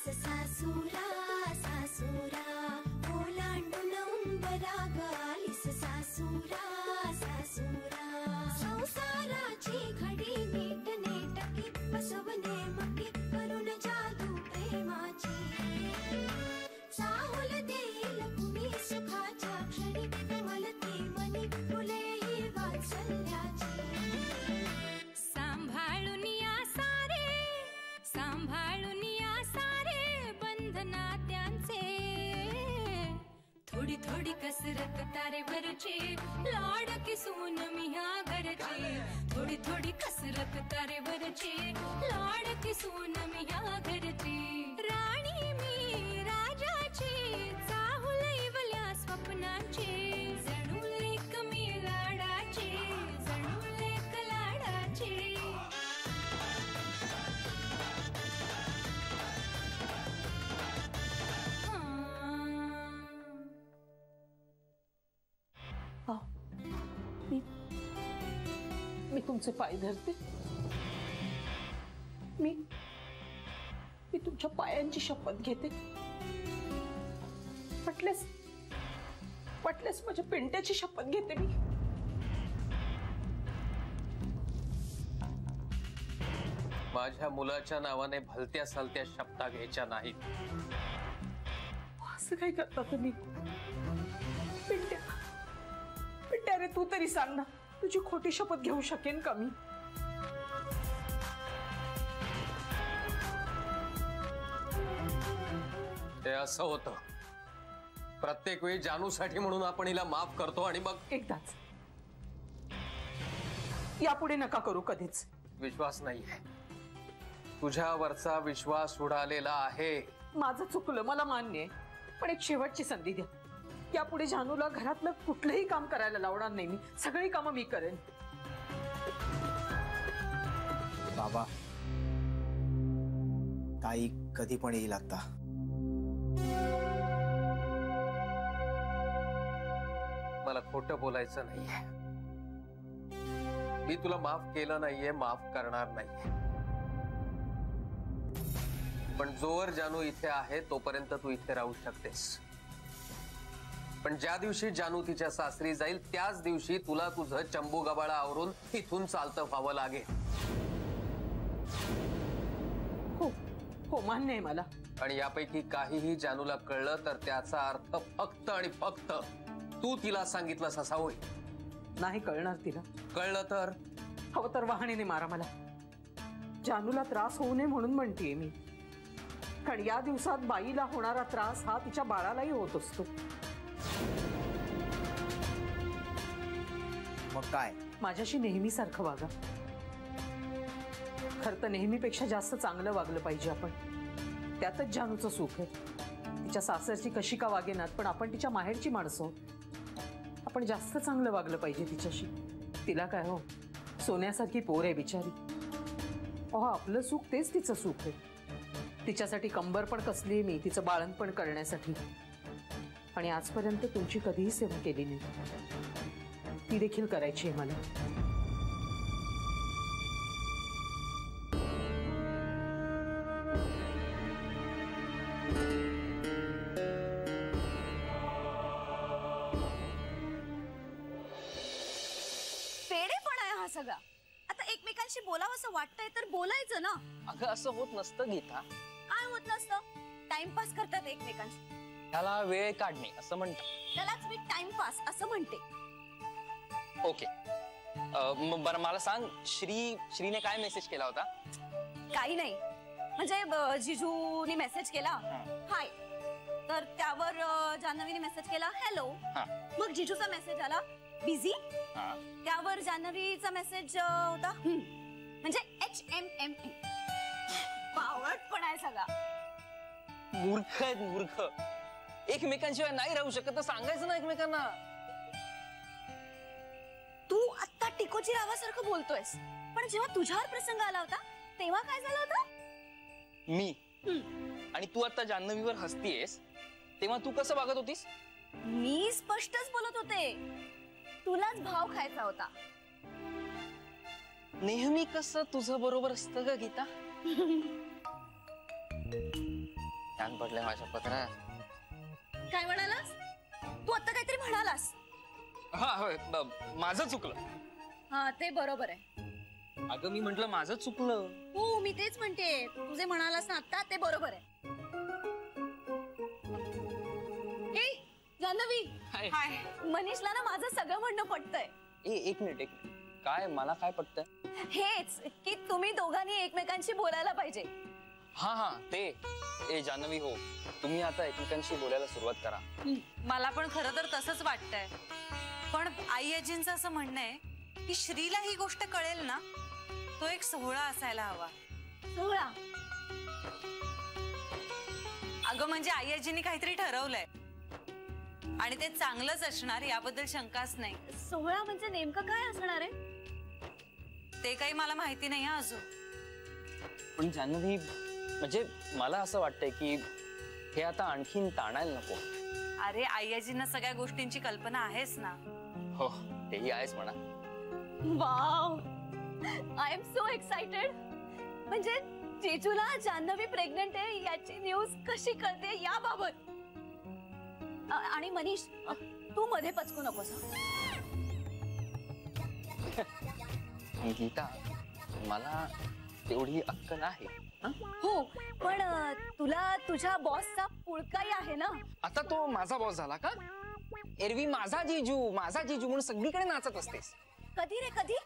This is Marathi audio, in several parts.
आलीस सासूरा सासूरा ओलांडून उंबराग आलीस सासूरा सासूरा संसाराची घडी नीट नेटकी बसवणे मकी करून जादू प्रेमाची चाहुल देईल कुणी सुखाच्या क्षणी कमलते मनी फुले ही वात्सल्याची सांभाळून या सारे बंधना त्यांचे थोडी थोडी कसरत तारेवरची लाडकी सून मी ह्या घरची थोडी थोडी कसरत तारेवरची लाडकी सून मी ह्या घरची राणी मी राजाची चाहुल इवल्या स्वप्नाची जणू लेक मी लाडाची जणू लेक लाडाची मी तुमचे पाय धरते मी तुमच्या पायांची शपथ घेते पटल्यास माझ्या पिंट्याची शपथ घेते मी माझ्या मुलाच्या नावाने भलत्या सलत्या शपथा घ्यायच्या नाहीत. असं काय करता तुम्ही पिंट्या रे तू तरी सांग ना तुझी खोटी शपथ घेऊ शकेन का मी ते असं होतं प्रत्येक वेळी जानूसाठी म्हणून आपण हिला माफ करतो आणि मग एकदाच यापुढे नका करू कधीच. विश्वास नाहीये तुझ्यावरचा विश्वास उडालेला आहे. माझं चुकलं मला मान्य आहे पण एक शेवटची संधी द्या. यापुढे जानूला घरातलं कुठलंही काम करायला लावणार नाही मी सगळी कामं मी करेन. बाबा ताई कधी पण येईल आता. मला खोटं बोलायचं नाहीये. मी तुला माफ केलं नाहीये माफ करणार नाहीये पण जोवर जानू इथे आहे तोपर्यंत तू इथे राहू शकतेस. पण ज्या दिवशी जानू तिच्या सासरी जाईल त्याच दिवशी तुला तुझं चंबू गबाळा आवरून इथून चालतं व्हावं लागेल. हो मान्य आहे मला. आणि यापैकी काहीही जानूला कळलं तर त्याचा अर्थ फक्त आणि फक्त तू तिला सांगितलंस असा होईल. नाही कळणार तिला. कळलं तर हवं तर वाहणीने मारा मला. जानूला त्रास होऊ नये म्हणून म्हणतेय मी कारण या दिवसात बाईला होणारा त्रास हा तिच्या बाळालाही होत असतो. मग काय माझ्याशी नेहमीसारखं वागा. खरं तर नेहमीपेक्षा जास्त चांगलं वागलं पाहिजे आपण. त्यातच जानूचं सुख आहे. तिच्या सासरची कशी का वागेनात पण आपण तिच्या माहेरची माणसं आहोत. आपण जास्त चांगलं वागलं पाहिजे तिच्याशी. तिला काय हो सोन्यासारखी पोर आहे बिचारी. आपलं सुख तेच तिचं सुख आहे. तिच्यासाठी कंबर पण कसली मी तिचं बाळणपण करण्यासाठी. आणि आजपर्यंत तुमची कधीही सेवा केली नाही. ती देखील करायची आहे मला. पेडेपणा आहे हा सगळा. आता एकमेकांशी बोलावं असं वाटतंय तर बोलायचं ना. अगं असं होत नसतं गीता. काय होत नसतं. टाइमपास करतात एकमेकांशी. त्याला वेळ काढणे असं म्हणतात. त्यालाच मी टाइमपास असं म्हणते. ओके बरं मला सांग श्रीने काय मेसेज केला होता. काही नाही म्हणजे जिजूनी मेसेज केला हाय तर त्यावर जान्हवीने मेसेज केला हॅलो. मग जिजूचा मेसेज आला बिझी. त्यावर जान्हवीचा मेसेज होता म्हणजे HMMM. पावटपणा आहे सगळा. मूर्ख आहेत मूर्ख. एकमेकांशिवाय नाही राहू शकत तर सांगायचं ना एकमेकांना. तू आता टिकोची रावासारखं बोलतोयस पण जेव्हा तुझ्यावर प्रसंग आला होता तेव्हा काय झालं होतं. मी आणि तू आता जान्हवीवर हसतीयस तेव्हा तू कसं वागत होतीस. मी स्पष्टच बोलत होते. तुलाच भाव खायचा होता. नेहमी कसं तुझं बरोबर असतं का गीता. छान पडले माझ्या पत्रात. काय म्हणालास तू? आता काहीतरी म्हणालास. हा होय, माझं चुकलं. हा ते बरोबर आहे. अगं मी म्हंटल माझं चुकलं. हो मी तेच म्हणते, तुझे म्हणालास ना आता ते बरोबर आहे. हे जान्हवी, हाय. मनीषला ना माझं सगळं म्हणणं पटतंय. एक मिनिट. काय मला काय पटतंय? हेच की तुम्ही दोघांनी एकमेकांशी बोलायला पाहिजे. हा ते जान्हवी हो, तुम्ही आता एकमेकांशी बोलायला सुरुवात करा. मला पण खरं तर तसंच वाटतंय. पण आई आजींचं असं म्हणणं आहे की श्रीला ही गोष्ट कळेल ना, तो एक सोहळा असायला हवा. सोहळा? अगं म्हणजे आई आजींनी काहीतरी ठरवलंय आणि ते चांगलंच असणार याबद्दल शंकाच नाही. सोहळा म्हणजे नेमकं काय असणार आहे ते काही मला माहिती नाही अजून. पण जान्हवी म्हणजे मला असं वाटतंय की हे आता आणखीन ताणायला नको. अरे आई आजींना सगळ्या गोष्टींची कल्पना आहेच ना. हो तेही आहेच म्हणा. Wow, I am so excited. म्हणजे जेजूला जान्हवी प्रेग्नंट आहे याची न्यूज कशी कळते याबाबत. आणि मनीष तू मध्ये पचकू नकोस. गीता मला तेवढी अक्कल आहे. हो पण तुला तुझ्या बॉसचा पुळकाही आहे ना. आता तो माझा बॉस झाला का? एरवी माझा जीजू म्हणून सगळीकडे नाचत असतेस. कधी रे कधी?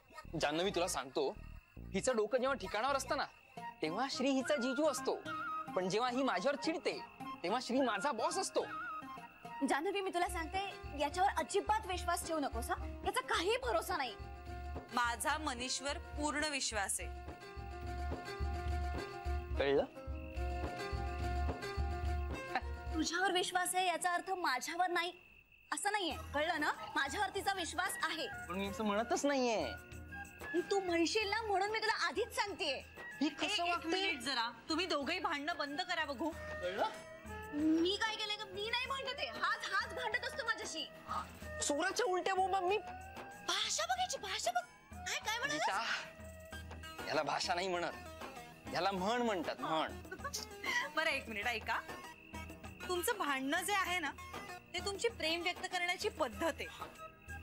जान्हवी तुला सांगतो, हिचं डोकं जेव्हा ठिकाणावर असतं ना तेव्हा श्री हिचा जीजू असतो, पण जेव्हा ही माझ्यावर चिडते तेव्हा श्री माझा बॉस असतो. जान्हवी मी तुला सांगते, याच्यावर अजिबात विश्वास ठेवू नकोस. याचा काही भरोसा नाही. माझा मनीषवर पूर्ण विश्वास आहे. कळलं? तुझ्यावर विश्वास आहे याचा अर्थ माझ्यावर नाही असं नाहीये, कळलं ना? माझ्यावर तिचा विश्वास आहे. पण मी असं म्हणतच नाहीये. तू म्हणशील ना म्हणून मी तुला आधीच सांगतेय. ही कसं एक वागते? मिनिट जरा, तुम्ही दोघंही भांडणं बंद करा बघू. कळलं? मी काय केलंय का? मी नाही भांडते. हाच भांडत असतो माझ्याशी. चोराच्या उलट्या बोंबा मी. भाषा बघायची, भाषा बघ. काय म्हणाला? गीता, याला भाषा नाही म्हणत, याला म्हण म्हणतात, म्हण. बरं एक मिनिट ऐका. तुमचं भांडणं जे आहे ना ते तुमची प्रेम व्यक्त करण्याची पद्धत आहे.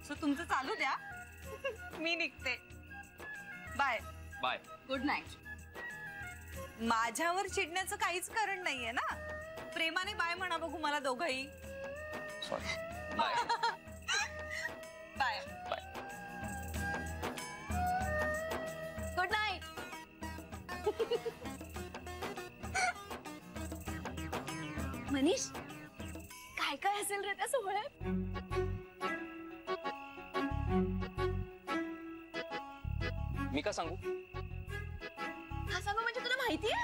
सो तुमचं चालू द्या. मी निघते. Bye bye. Good night. माझ्यावर चिडण्याचं काहीच कारण नाहीये ना. प्रेमाने बाय म्हणा बघू मला दोघंही. Sorry. Bye. Bye bye. Good night. Manish काय काय असेल रे त्या सोहळ्यात? मी का सांगू? हा सांगू म्हणजे तुला माहितीये?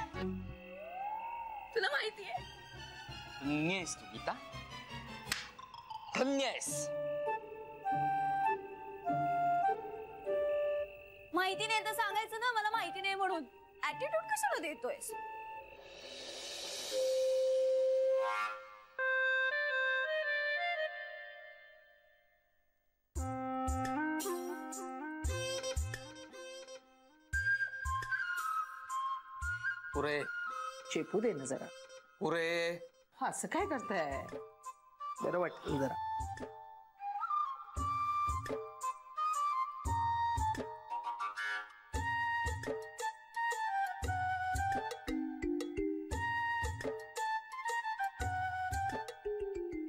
तुला माहितीये? धन्य आहेस तू गीता, धन्य आहेस. माहिती नाही तर सांगायचं ना मला माहिती नाही म्हणून. ऍटिट्यूड कशाला देतोयस? पुरे चेपू दे ना जरा. पुरे असं काय करताय? बरं वाटतं जरा.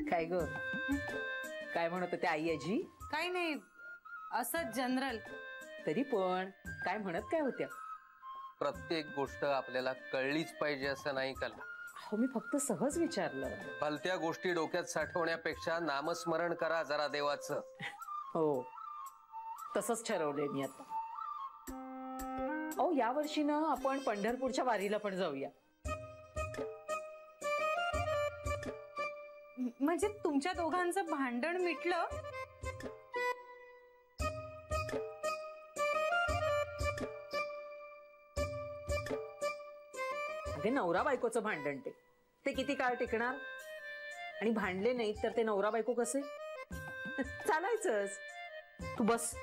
काय ग, काय म्हणत होत्या आई आजी? काही नाही, असं जनरल. तरी पण काय म्हणत काय होत्या? प्रत्येक गोष्ट आपल्याला कळलीच पाहिजे असं नाही का? हो मी फक्त सहज विचारलं. भलत्या गोष्टी डोक्यात साठवण्यापेक्षा नामस्मरण करा जरा देवाचं. हो तसंच ठरवलंय मी आता. अहो या वर्षी ना आपण पंढरपूरच्या वारीला पण जाऊया. म्हणजे तुमच्या दोघांचं भांडण मिटलं? अगे नवरा बायकोचं भांडण ते किती काळ टिकणार? आणि भांडले नाहीत तर ते नवरा बायको कसे चालायचंच. तू बस,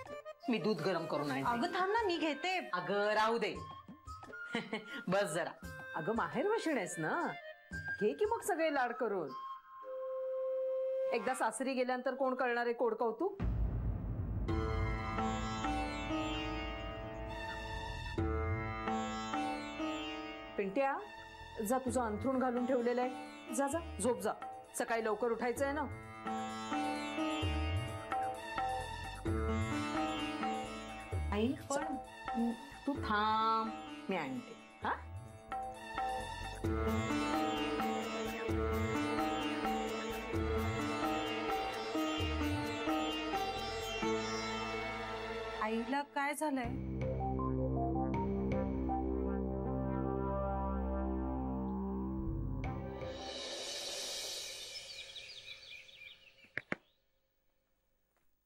मी दूध गरम करून आणते. अगं थांब ना, मी घेते. अगं राहू दे. बस जरा. अगं माहेर वशिणेस ना, घे की मग सगळे लाड करून. एकदा सासरी गेल्यानंतर कोण करणार आहे कोड कौतुक? पिंट्या, जा तुझं अंथरूण घालून ठेवलेलं आहे. जा जा झोप जा. सकाळी लवकर उठायचंय ना. आई पण तू थांब, मी आणते. हा आईला काय झालंय?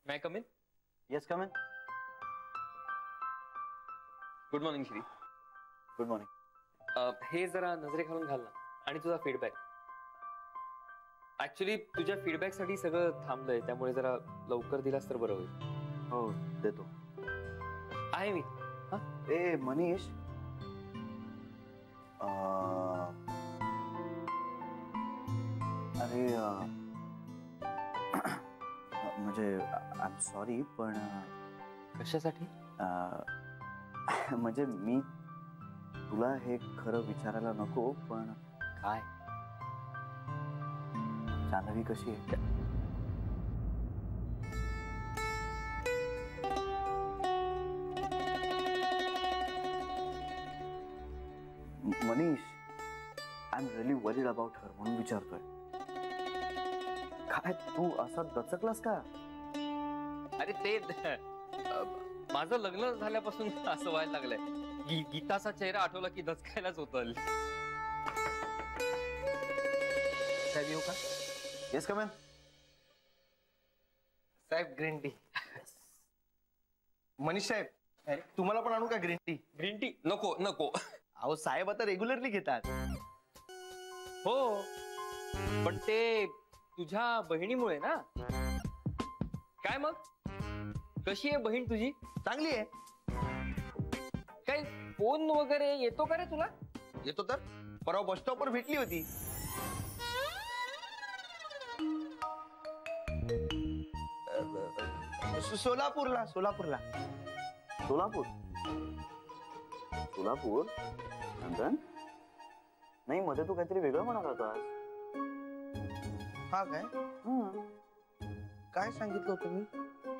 May I come in? Yes come in. Good morning Shri. Good morning. हे जरा नजरेखालून घाल ना. आणि तुझा फीडबॅक. ऍक्च्युली तुझ्या फीडबॅक साठी सगळं थांबलंय, त्यामुळे जरा लवकर दिलास तर बरं होईल. हो देतो. आहे मी. ए मनीष, अरे म्हणजे आय एम सॉरी पण कशासाठी? म्हणजे मी तुला हे खरं विचारायला नको, पण काय? जान्हवी कशी आहे? Manish, I am really worried about her म्हणून विचारतोय. काय तू असा दचकलास का? अरे ते माझं लग्न झाल्यापासून असं व्हायला लागलंय. गीताचा चेहरा आठवला की दचकायलाच होतं. साहेब येऊ का? Yes come in. साहेब ग्रीन टी. मनीष साहेब, तुम्हाला पण आणू का ग्रीन टी? ग्रीन टी नको नको. अहो साहेब आता रेग्युलरली घेतात. हो पण ते तुझ्या बहिणीमुळे ना. काय मग कशी आहे बहीण तुझी? चांगली आहे. काही फोन वगैरे येतो का रे तुला? येतो तर. परवा बस स्टॉपवर भेटली होती. सोलापूरला. सोलापूर. सोलापूर नंदन, नाही मध्ये तू काहीतरी वेगळं म्हणाला होतास. हा काय? काय सांगितलं होतं मी?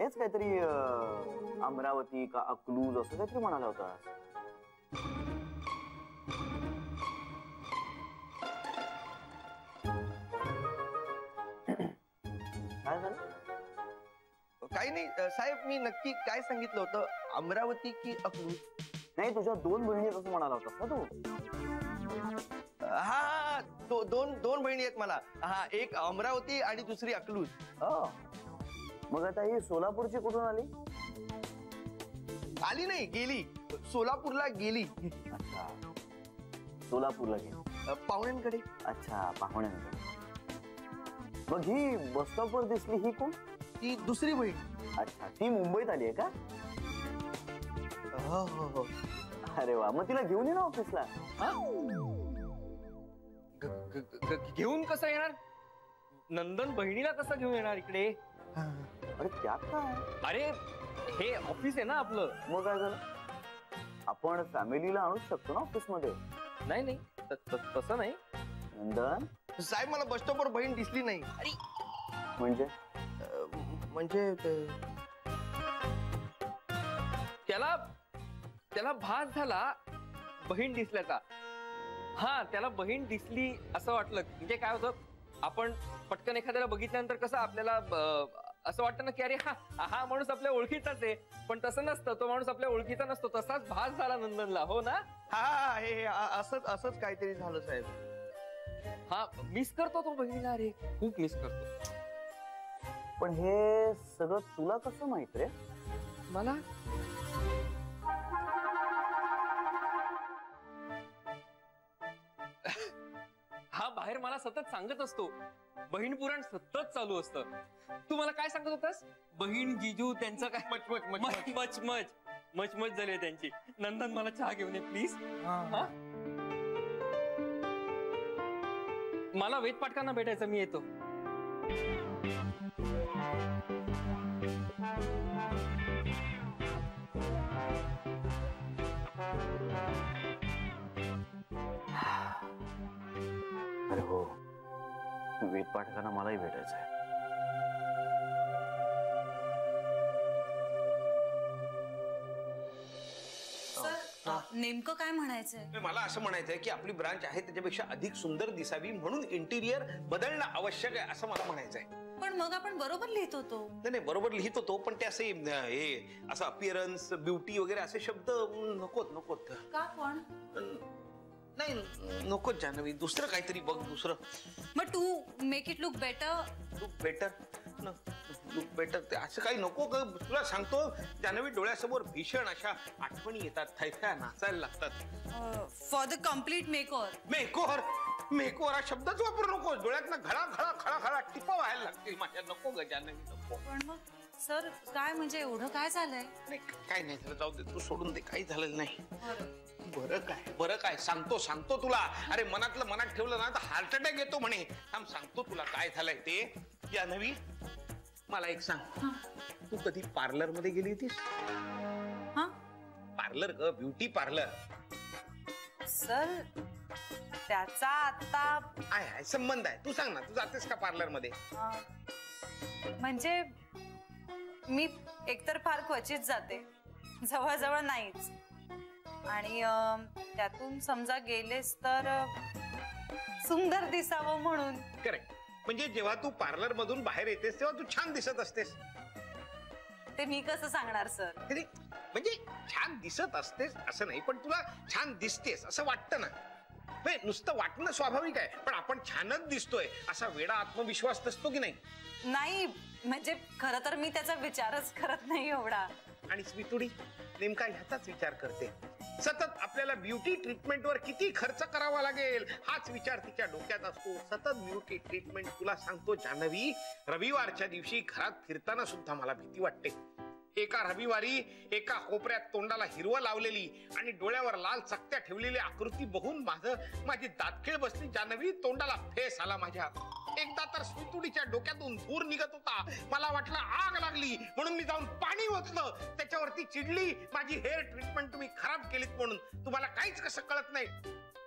हेच काहीतरी अमरावती का अकलूज असं काहीतरी म्हणाला होतास. काय झालं? काही नाही साहेब, मी नक्की काय सांगितलं होतं? अमरावती की अकलूज? नाही, तुझ्या दोन बहिणी असं म्हणाला होतास ना तू. हा दोन बहिणी आहेत मला. हा, एक अमरावती आणि दुसरी अकलूज. मग आता ही सोलापूरची कुठून आली? आली नाही, गेली. सोलापूरला गेली. अच्छा, सोलापूरला गेली. पाहुण्यांकडे. अच्छा, पाहुण्यांकडे. मग ही बस स्टॉपवर दिसली ही कोण? ती दुसरी बहीण. अच्छा, ती मुंबईत आली आहे का? हो हो हो. अरे वा, मग तिला घेऊन ये ना ऑफिसला. घेऊन कसं येणार? नंदन बहिणीला कसं घेऊन येणार इकडे? अरे त्यात काय? अरे हे ऑफिस आहे ना आपलं. मग काय झालं? आपण फॅमिलीला आणूच शकतो ना ऑफिस मध्ये. नाही नाही तसं नाही. नंदन साहेब, मला बस स्टॉपवर बहीण दिसली नाही. अरे म्हणजे म्हणजे त्याला भास झाला बहीण दिसल्याचा. हा, त्याला बहीण दिसली असं वाटलं. म्हणजे काय होतं, आपण पटकन एखाद्याला बघितल्यानंतर कसं आपल्याला असं वाटतं ना की अरे हा माणूस आपल्या ओळखीचाच आहे. पण तसं नसतं, तो माणूस आपल्या ओळखीचा नसतो. तसाच भास झाला नंदनला. हो ना? हा, हे असंच काहीतरी झालं साहेब. हा, मिस करतो तो बहिणीला. अरे खूप मिस करतो. पण हे सगळं तुला कसं माहित रे? मला हा बाहेर मला सतत सांगत असतो. बहीण पुराण सतत चालू असतं. तू मला काय सांगत होतास? बहीण जिजू त्यांचं काय मच झाली त्यांची. नंदन मला चहा घेऊन ये प्लीज. मला वेद पाटकांना भेटायचं, मी येतो. अरे हो, वेद पाठकांना मलाही भेटायचं आहे. नेमकं काय म्हणायचंय? मला असं म्हणायचंय की आपली ब्रांच आहे त्याच्यापेक्षा अधिक सुंदर दिसावी म्हणून इंटिरियर बदलणं आवश्यक आहे असं मला म्हणायचंय. पण मग आपण बरोबर लिहित होतो. नाही बरोबर लिहित होतो, पण ते असे हे असं अपिअरन्स, ब्युटी वगैरे असे शब्द नकोत. का पण? नाही नकोच जान्हवी, दुसरं काहीतरी बघ, दुसरं. मग to make it look better. Look better ते असं काही नको ग. तुला सांगतो जान्हवी, डोळ्यासमोर भीषण अशा आठवणी येतात, थैथ्या नाचायला लागतात. For the complete makeover. Makeover हा शब्दच वापरू नको. डोळ्यातनं खळा टिपा व्हायला लागतील माझ्या. नको ग जान्हवी, नको. पण मग सर काय म्हणजे एवढं काय झालंय? नाही काय नाही झालं, जाऊ दे, तू सोडून दे, काही झालेलं नाही. बरं काय सांगतो तुला. अरे मनातलं मनात ठेवलं ना तर हार्ट अटॅक येतो म्हणे. थांब सांगतो तुला काय झालंय ते. जान्हवी मला एक सांग, तू कधी पार्लर मध्ये गेली होतीस? पार्लर ग, ब्युटी पार्लर. सर त्याचा आता आहे संबंध आहे. तू सांग ना, तू जातेस का पार्लर मध्ये? म्हणजे मी एकतर फार क्वचित जाते, जवळजवळ नाहीच. आणि त्यातून समजा गेलेस तर सुंदर दिसावं म्हणून. करेक्ट. म्हणजे जेव्हा तू पार्लर मधून बाहेर येतेस तेव्हा तू छान दिसत असतेस. ते मी कसं सांगणार सर? म्हणजे छान दिसत असतेस असं नाही, पण तुला छान दिसतेस असं वाटतं ना. नुसतं वाटणं स्वाभाविक आहे, पण आपण छानच दिसतोय असा वेडा आत्मविश्वास नसतो की नाही? नाही म्हणजे खरं तर मी त्याचा विचारच करत नाही एवढा. आणि स्मितुडी नेमका ह्याचाच विचार करते. सतत आपल्याला ब्युटी ट्रीटमेंटवर किती खर्च करावा लागेल हाच विचार तिच्या डोक्यात असतो. सतत ब्युटी ट्रीटमेंट. तुला सांगतो जान्हवी, रविवारच्या दिवशी घरात फिरताना सुद्धा मला भीती वाटते. एका रविवारी एका कोपऱ्यात तोंडाला हिरवं लावलेली आणि डोळ्यावर लाल चकत्या ठेवलेली आकृती बघून माझी दातखिळ बसली जान्हवी. तोंडाला फेस आला माझ्या. एकदा तर स्मितुडीच्या डोक्यातून धूर निघत होता. मला वाटलं आग लागली, म्हणून मी जाऊन पाणी ओतलं. त्याच्यावरती चिडली, माझी हेअर ट्रीटमेंट तुम्ही खराब केलीत म्हणून. तुम्हाला काहीच कसं कळत नाही.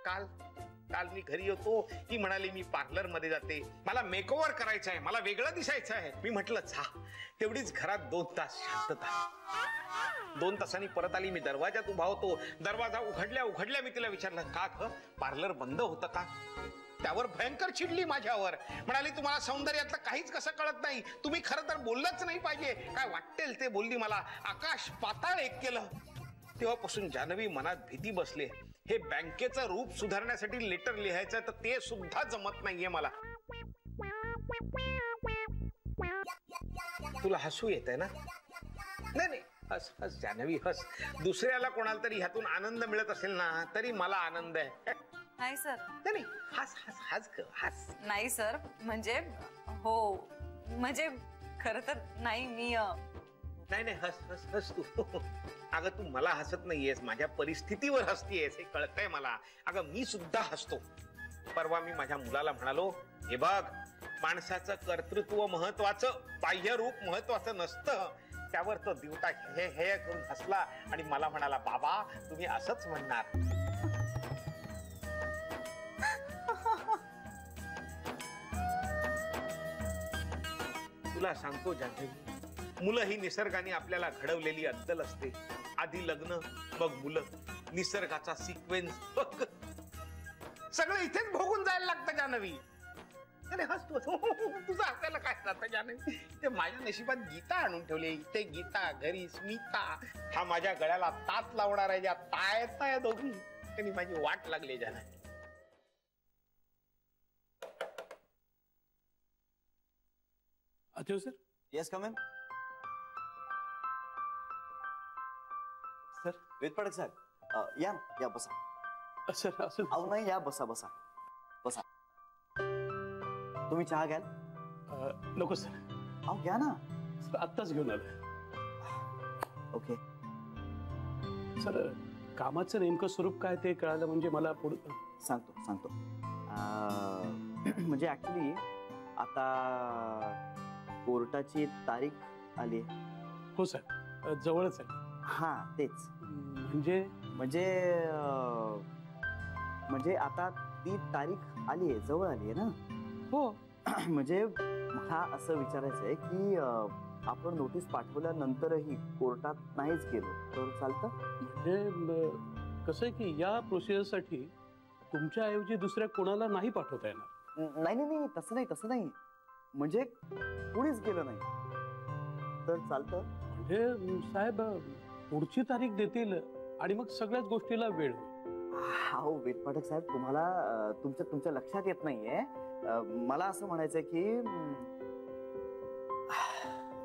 काल मी घरी होतो, ती म्हणाली मी पार्लर मध्ये जाते, मला मेकओव्हर करायचं आहे, मला वेगळं दिसायचं आहे. मी म्हटलं छा. तेवढीच घरात 2 तास शांतता. 2 तासांनी परत आली. मी दरवाजात उभा होतो. दरवाजा उघडल्या मी तिला विचारलं, का ग पार्लर बंद होतं का? त्यावर भयंकर चिडली माझ्यावर. म्हणाली तुम्हाला सौंदर्यातलं काहीच कसं कळत नाही, तुम्ही खरं तर बोललंच नाही पाहिजे, काय वाटेल ते बोलली. मला आकाश पाताळ एक केलं. तेव्हापासून जान्हवी मनात भीती बसले. हे बँकेचं रूप सुधारण्यासाठी लेटर लिहायचं तर ते सुद्धा जमत नाहीये मला. तुला हसू येतंय ना? नाही हस जान्हवी हस. दुसऱ्याला कोणाला तरी ह्यातून आनंद मिळत असेल ना तरी मला आनंद आहे. नाही सर. नाही हस. नाही सर, म्हणजे हो म्हणजे खरं तर नाही. मी नाही हस तू. अगं तू मला हसत नाहीयेस, माझ्या परिस्थितीवर हसतीयेस, हे कळतंय मला. अगं मी सुद्धा हसतो. परवा मी माझ्या मुलाला म्हणालो, हे बघ माणसाचं कर्तृत्व महत्वाचं, बाह्य रूप महत्वाचं नसतं. त्यावर तो दिवटा हे करून हसला आणि मला म्हणाला, बाबा तुम्ही असंच म्हणणार. तुला सांगतो जान्हवी, मुलं ही निसर्गाने आपल्याला घडवलेली अद्दल असते. आधी लग्न, मग मुलं. निसर्गाचा सिक्वेन्स बघ. सगळं इथेच भोगून जायला लागतं जान्हवी. अरे हसतो तुझं हसायला काय जातं जान्हवी? ते माझ्या नशिबात गीता आणून ठेवली. इथे गीता, घरी स्मिता. हा माझ्या गळ्याला तात लावणार आहे. ज्या तायत दोघी त्यांनी माझी वाट लागली जान्हवी. अच्छा sir. Yes come in. Sir Ved Pathak साहेब या बसा. सर असं अहो नाही, या बसा. तुम्ही चहा घ्याल? नको सर. अहो घ्या ना. सर आत्ताच घेऊन आलोय. ओके सर, कामाचं नेमकं स्वरूप काय ते कळालं म्हणजे मला पुढे सांगतो. म्हणजे ऍक्च्युली आता कोर्टाची तारीख आली आहे. हो सर, जवळच आहे. हा तेच. म्हणजे म्हणजे म्हणजे आता ती तारीख आली आहे, जवळ आली आहे ना. हो. म्हणजे मला असं विचारायचं आहे की आपण नोटीस पाठवल्यानंतरही कोर्टात नाहीच गेलो तर चालतं? म्हणजे कसं आहे की या प्रोसिजरसाठी तुमच्या ऐवजी दुसऱ्या कोणाला नाही पाठवता येणार. नाही नाही नाही, तसं नाही. म्हणजे कोणीच गेलं नाही तर चालतं? म्हणजे साहेब पुढची तारीख देतील आणि मग सगळ्याच गोष्टीला वेळ होईल. हो वेदपाठक साहेब, तुम्हाला तुमच्या लक्षात येत नाहीये. मला असं म्हणायचंय की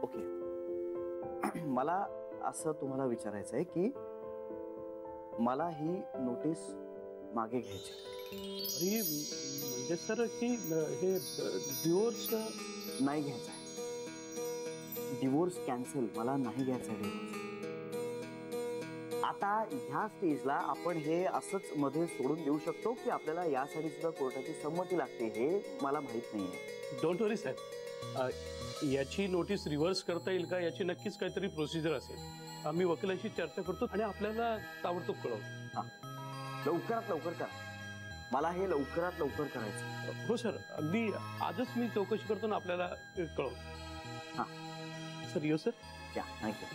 ओके, मला असं तुम्हाला विचारायचं आहे की मला ही नोटीस मागे घ्यायची. अरे म्हणजे सर की हे डिवोर्स नाही घ्यायचा आहे. डिवोर्स कॅन्सल, मला नाही घ्यायचा डिवोर्स. आता ह्या स्टेजला आपण हे असंच मध्ये सोडून देऊ शकतो की आपल्याला यासाठी सुद्धा कोर्टाची संमती लागते हे मला माहित नाहीये. डोंट वरी साहेब, याची नोटीस रिव्हर्स करता येईल का याची नक्कीच काहीतरी प्रोसिजर असेल. आम्ही वकिलाशी चर्चा करतो आणि आपल्याला ताबडतोब कळवतो. लवकरात लवकर करा, मला हे लवकरात लवकर करायचं. हो सर, अगदी आजच मी चौकशी करतो ना आपल्याला कळवतो. हा सर, येऊ सर. या, थँक्यू.